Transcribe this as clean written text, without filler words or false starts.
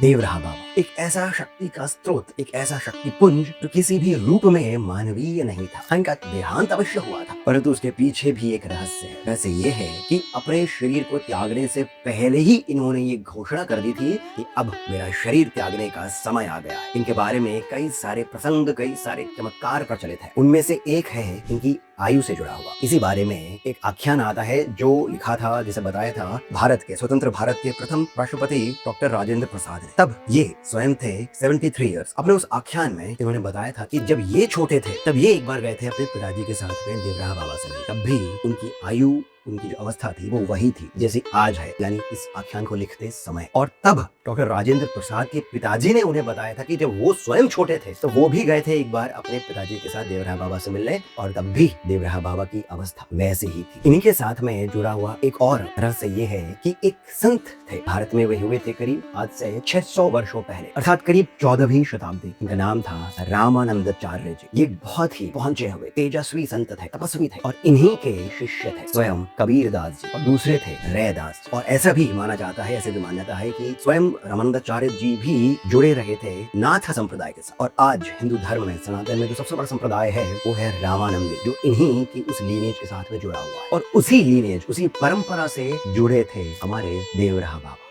देवराहा बाबा एक ऐसा शक्ति का स्रोत, एक ऐसा शक्ति पुंज जो किसी भी रूप में मानवीय नहीं था। इनका देहांत अवश्य हुआ था, परंतु उसके पीछे भी एक रहस्य है। रहस्य ये है कि अपने शरीर को त्यागने से पहले ही इन्होंने ये घोषणा कर दी थी कि अब मेरा शरीर त्यागने का समय आ गया है। इनके बारे में कई सारे प्रसंग, कई सारे चमत्कार प्रचलित है। उनमें से एक है इनकी आयु से जुड़ा हुआ। इसी बारे में एक आख्यान आता है जो लिखा था, जिसे बताया था भारत के, स्वतंत्र भारत के प्रथम राष्ट्रपति डॉक्टर राजेंद्र प्रसाद ने। तब ये स्वयं थे 73 ईयर्स। अपने उस आख्यान में इन्होंने बताया था कि जब ये छोटे थे तब ये एक बार गए थे अपने पिताजी के साथ में देवराहा बाबा से मिलने। तब भी उनकी आयु, उनकी जो अवस्था थी वो वही थी जैसे आज है, यानी इस आख्यान को लिखते समय। और तब डॉक्टर राजेंद्र प्रसाद के पिताजी ने उन्हें बताया था कि जब वो स्वयं छोटे थे तो वो भी गए थे एक बार अपने पिताजी के साथ देवराहा बाबा से मिलने, और तब भी देवराहा बाबा की अवस्था वैसे ही थी। इन्हीं के साथ में जुड़ा हुआ एक और रहस्य ये है कि एक संत थे, भारत में वे हुए थे करीब आज से 600 वर्षों पहले, अर्थात करीब 14वीं शताब्दी। इनका नाम था रामानंदाचार्य जी। ये बहुत ही पहुंचे हुए तेजस्वी संत थे, तपस्वी थे, और इन्हीं के शिष्य थे स्वयं कबीर दास जी, और दूसरे थे रैदास। और ऐसा भी माना जाता है, ऐसे भी मान्यता है कि स्वयं रामानंदाचार्य जी भी जुड़े रहे थे नाथ संप्रदाय के साथ। और आज हिंदू धर्म में, सनातन में जो सबसे बड़ा संप्रदाय है वो है रामानंदी, जो इन्हीं की उस लीनेज के साथ में जुड़ा हुआ है। और उसी लीनेज, उसी परंपरा से जुड़े थे हमारे देवराहा बाबा।